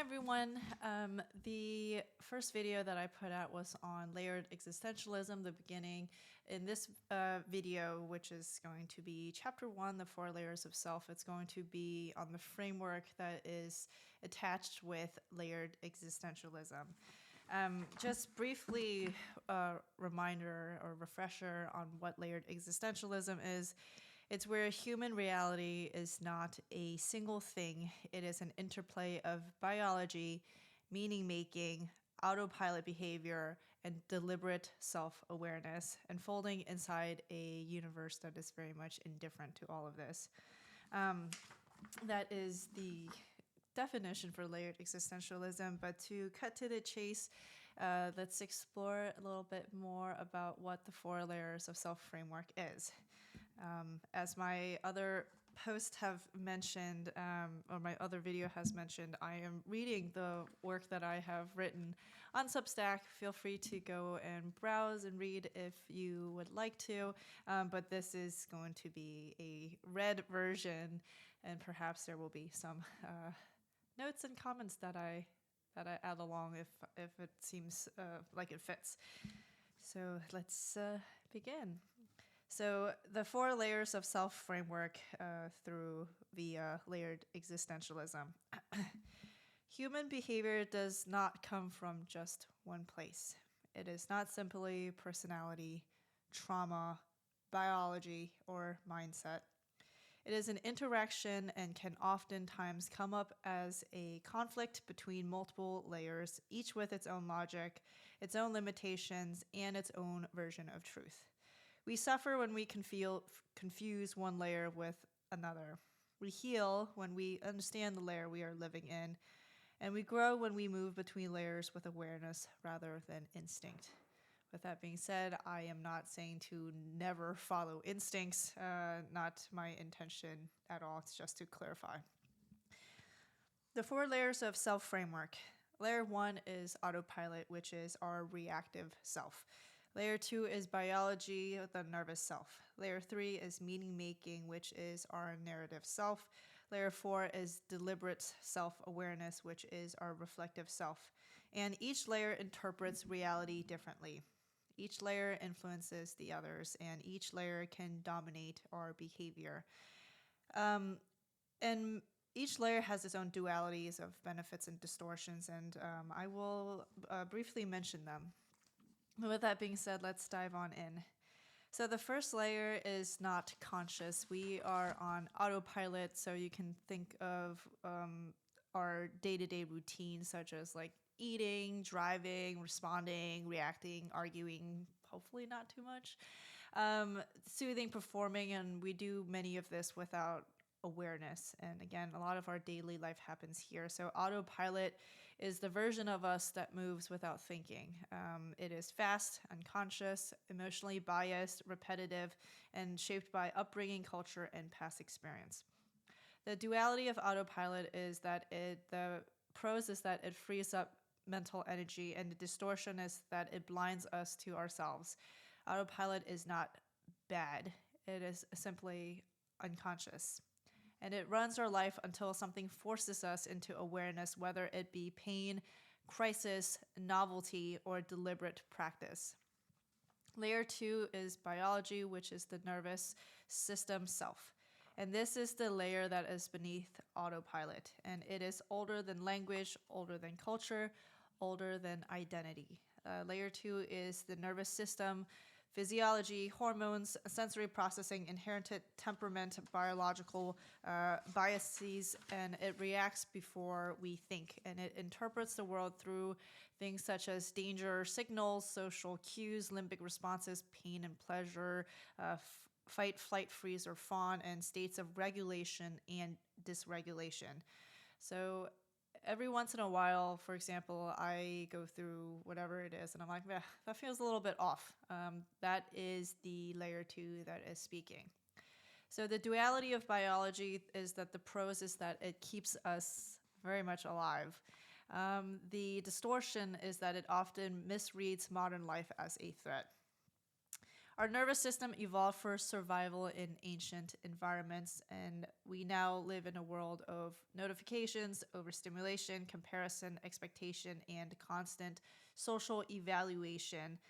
everyone. The first video that I put out was on layered existentialism, the beginning. In this video, which is going to be chapter 1, the 4 layers of self, it's going to be on the framework that is attached with layered existentialism. Just briefly, a reminder or refresher on what layered existentialism is. It's where human reality is not a single thing. It is an interplay of biology, meaning-making, autopilot behavior, and deliberate self-awareness, unfolding inside a universe that is very much indifferent to all of this. That is the definition for layered existentialism, but to cut to the chase, let's explore a little bit more about what the 4 layers of self framework is. As my other posts have mentioned, or my other video has mentioned, I am reading the work that I have written on Substack. Feel free to go and browse and read if you would like to, but this is going to be a read version, and perhaps there will be some notes and comments that I add along if it seems like it fits. So let's begin. So the 4 layers of self framework through via layered existentialism. Human behavior does not come from just one place. It is not simply personality, trauma, biology, or mindset. It is an interaction and can oftentimes come up as a conflict between multiple layers, each with its own logic, its own limitations, and its own version of truth. We suffer when we confuse one layer with another. We heal when we understand the layer we are living in, and we grow when we move between layers with awareness rather than instinct. With that being said, I am not saying to never follow instincts, not my intention at all. It's just to clarify. The 4 layers of self framework. Layer 1 is autopilot, which is our reactive self. Layer 2 is biology, the nervous self. Layer 3 is meaning-making, which is our narrative self. Layer 4 is deliberate self-awareness, which is our reflective self. And each layer interprets reality differently. Each layer influences the others, and each layer can dominate our behavior. And each layer has its own dualities of benefits and distortions, and I will briefly mention them. With that being said, let's dive on in. So the first layer is not conscious. We are on autopilot, so you can think of our day-to-day routines, such as like eating, driving, responding, reacting, arguing, hopefully not too much, soothing, performing, and we do many of this without awareness. And again, a lot of our daily life happens here. So autopilot is the version of us that moves without thinking. It is fast, unconscious, emotionally biased, repetitive, and shaped by upbringing, culture, and past experience. The duality of autopilot is that the pros is that it frees up mental energy, and the distortion is that it blinds us to ourselves. Autopilot is not bad. It is simply unconscious. And it runs our life until something forces us into awareness, whether it be pain, crisis, novelty, or deliberate practice. Layer 2 is biology, which is the nervous system self. And this is the layer that is beneath autopilot. And it is older than language, older than culture, older than identity. Layer 2 is the nervous system, physiology, hormones, sensory processing, inherited temperament, biological biases, and it reacts before we think. And it interprets the world through things such as danger signals, social cues, limbic responses, pain and pleasure, fight, flight, freeze, or fawn, and states of regulation and dysregulation. So every once in a while, for example, I go through whatever it is, and I'm like, that feels a little bit off. That is the layer 2 that is speaking. So the duality of biology is that the pros is that it keeps us very much alive. The distortion is that it often misreads modern life as a threat. Our nervous system evolved for survival in ancient environments, and we now live in a world of notifications, overstimulation, comparison, expectation, and constant social evaluation.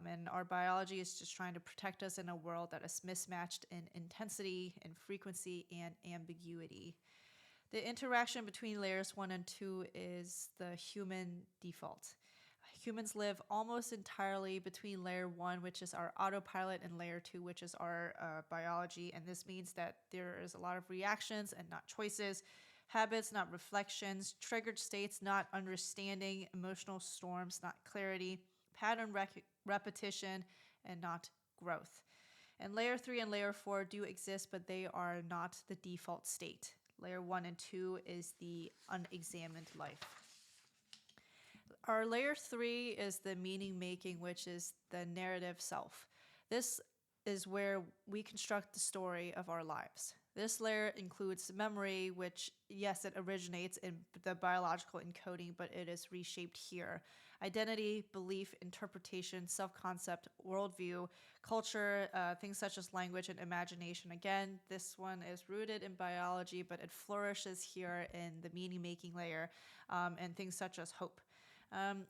And our biology is just trying to protect us in a world that is mismatched in intensity, in frequency, and ambiguity. The interaction between layers 1 and 2 is the human default. Humans live almost entirely between layer 1, which is our autopilot, and layer 2, which is our biology. And this means that there is a lot of reactions and not choices, habits, not reflections, triggered states, not understanding, emotional storms, not clarity, pattern repetition, and not growth. And layer 3 and layer 4 do exist, but they are not the default state. Layer 1 and 2 is the unexamined life. Our layer 3 is the meaning making, which is the narrative self. This is where we construct the story of our lives. This layer includes memory, which, yes, it originates in the biological encoding, but it is reshaped here. Identity, belief, interpretation, self-concept, worldview, culture, things such as language and imagination. Again, this one is rooted in biology, but it flourishes here in the meaning-making layer, and things such as hope.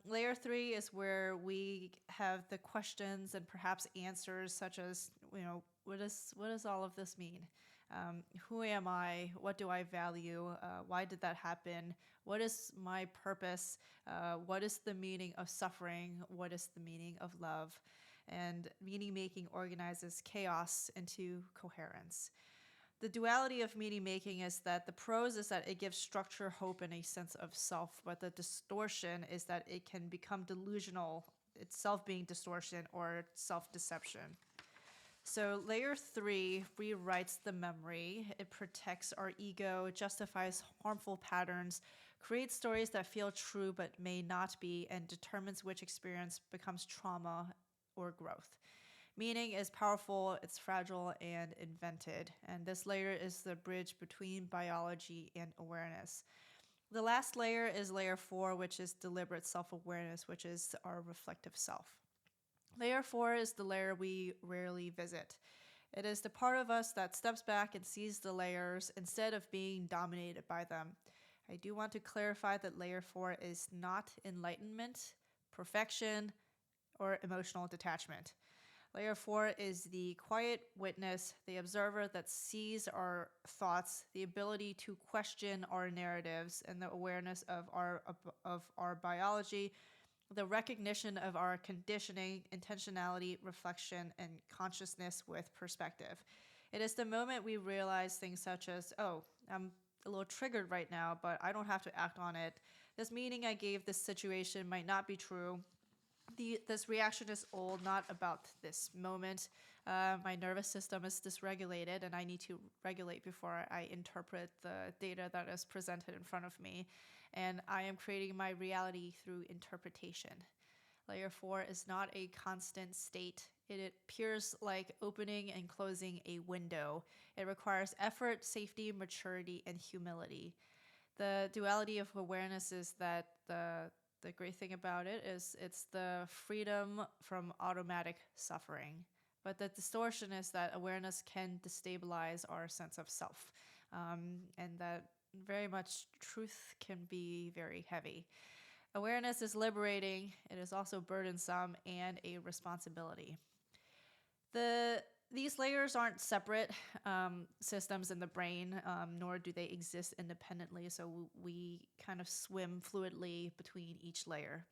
Layer 3 is where we have the questions and perhaps answers such as, what does all of this mean? Who am I? What do I value? Why did that happen? What is my purpose? What is the meaning of suffering? What is the meaning of love? And meaning making organizes chaos into coherence. The duality of meaning making is that the pros is that it gives structure, hope, and a sense of self, but the distortion is that it can become delusional, itself being distortion or self-deception. So layer 3 rewrites the memory. It protects our ego, justifies harmful patterns, creates stories that feel true but may not be, and determines which experience becomes trauma or growth. Meaning is powerful, it's fragile, and invented. And this layer is the bridge between biology and awareness. The last layer is layer 4, which is deliberate self-awareness, which is our reflective self. Layer 4 is the layer we rarely visit. It is the part of us that steps back and sees the layers instead of being dominated by them. I do want to clarify that layer 4 is not enlightenment, perfection, or emotional detachment. Layer 4 is the quiet witness, the observer that sees our thoughts, the ability to question our narratives, and the awareness of our biology, the recognition of our conditioning, intentionality, reflection, and consciousness with perspective. It is the moment we realize things such as, oh, I'm a little triggered right now, but I don't have to act on it. This meaning I gave this situation might not be true. This reaction is old, not about this moment. My nervous system is dysregulated, and I need to regulate before I interpret the data that is presented in front of me. And I am creating my reality through interpretation. Layer 4 is not a constant state. It appears like opening and closing a window. It requires effort, safety, maturity, and humility. The duality of awareness is that the great thing about it is it's the freedom from automatic suffering. But the distortion is that awareness can destabilize our sense of self, and that very much truth can be very heavy. Awareness is liberating. It is also burdensome and a responsibility. These layers aren't separate systems in the brain, nor do they exist independently, so we kind of swim fluidly between each layer.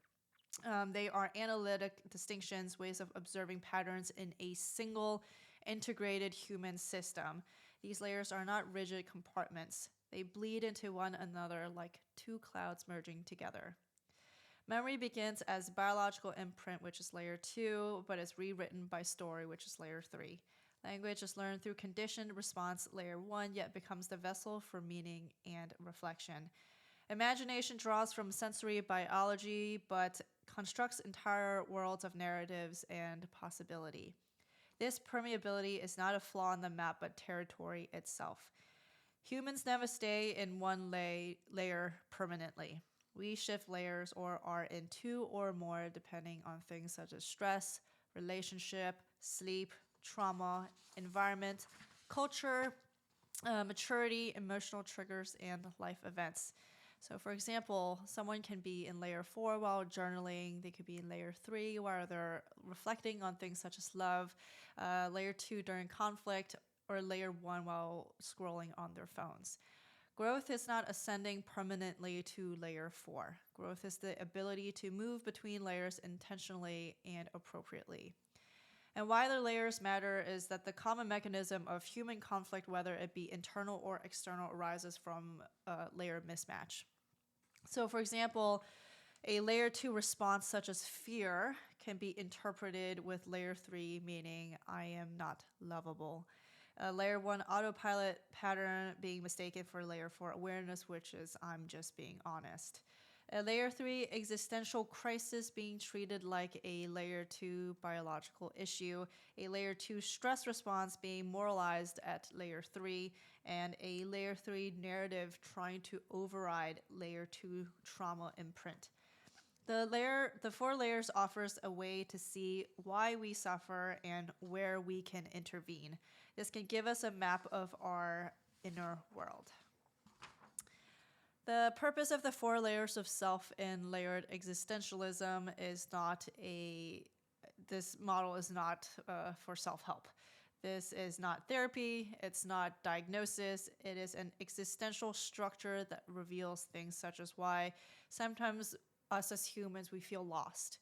They are analytic distinctions, ways of observing patterns in a single integrated human system. These layers are not rigid compartments. They bleed into one another like two clouds merging together. Memory begins as biological imprint, which is layer 2, but is rewritten by story, which is layer 3. Language is learned through conditioned response, layer 1, yet becomes the vessel for meaning and reflection. Imagination draws from sensory biology, but constructs entire worlds of narratives and possibility. This permeability is not a flaw in the map, but territory itself. Humans never stay in one layer permanently. We shift layers or are in two or more depending on things such as stress, relationship, sleep, trauma, environment, culture, maturity, emotional triggers, and life events. So, for example, someone can be in layer 4 while journaling. They could be in layer 3 where they're reflecting on things such as love, layer 2 during conflict, or layer 1 while scrolling on their phones. Growth is not ascending permanently to layer 4. Growth is the ability to move between layers intentionally and appropriately. And why the layers matter is that the common mechanism of human conflict, whether it be internal or external, arises from a layer mismatch. So, for example, a layer 2 response, such as fear, can be interpreted with layer 3, meaning I am not lovable. Layer 1 autopilot pattern being mistaken for layer 4 awareness, which is I'm just being honest. A layer 3 existential crisis being treated like a layer 2 biological issue, a layer 2 stress response being moralized at layer 3, and a layer 3 narrative trying to override layer 2 trauma imprint. The 4 layers offers a way to see why we suffer and where we can intervene. This can give us a map of our inner world. The purpose of the 4 layers of self in layered existentialism is this model is not for self-help. This is not therapy, it's not diagnosis, it is an existential structure that reveals things such as why sometimes us as humans, we feel lost.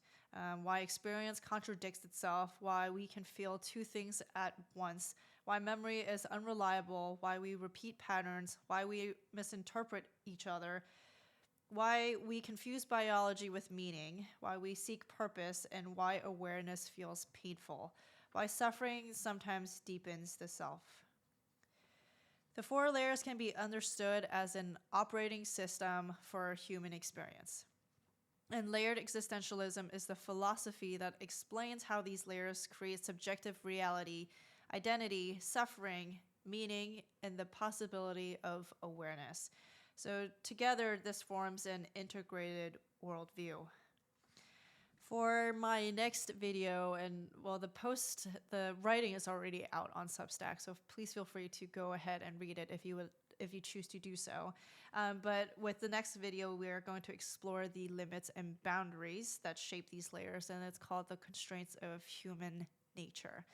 Why experience contradicts itself, why we can feel 2 things at once, why memory is unreliable, why we repeat patterns, why we misinterpret each other, why we confuse biology with meaning, why we seek purpose, and why awareness feels painful, why suffering sometimes deepens the self. The 4 layers can be understood as an operating system for human experience. And layered existentialism is the philosophy that explains how these layers create subjective reality, identity, suffering, meaning, and the possibility of awareness. So together, this forms an integrated worldview. For my next video, and well, the writing is already out on Substack, so please feel free to go ahead and read it if you choose to do so. But with the next video, we are going to explore the limits and boundaries that shape these layers, and it's called The Constraints of Human Nature.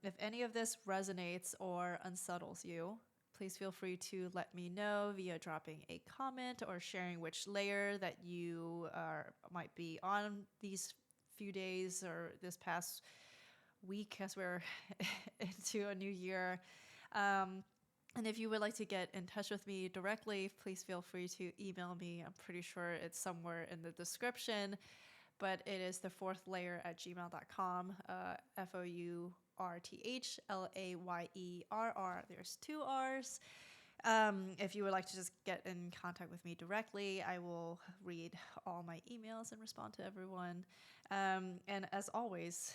If any of this resonates or unsettles you, please feel free to let me know via dropping a comment or sharing which layer that you might be on these few days or this past week as we're into a new year. And if you would like to get in touch with me directly, please feel free to email me. I'm pretty sure it's somewhere in the description, but it is thefourthlayer@gmail.com, FOURTHLAYERR. There's 2 R's. If you would like to just get in contact with me directly, I will read all my emails and respond to everyone. And as always,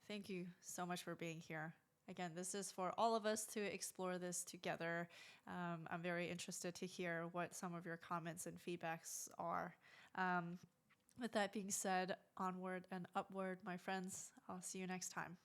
thank you so much for being here. Again, this is for all of us to explore this together. I'm very interested to hear what some of your comments and feedbacks are. With that being said, onward and upward, my friends. I'll see you next time.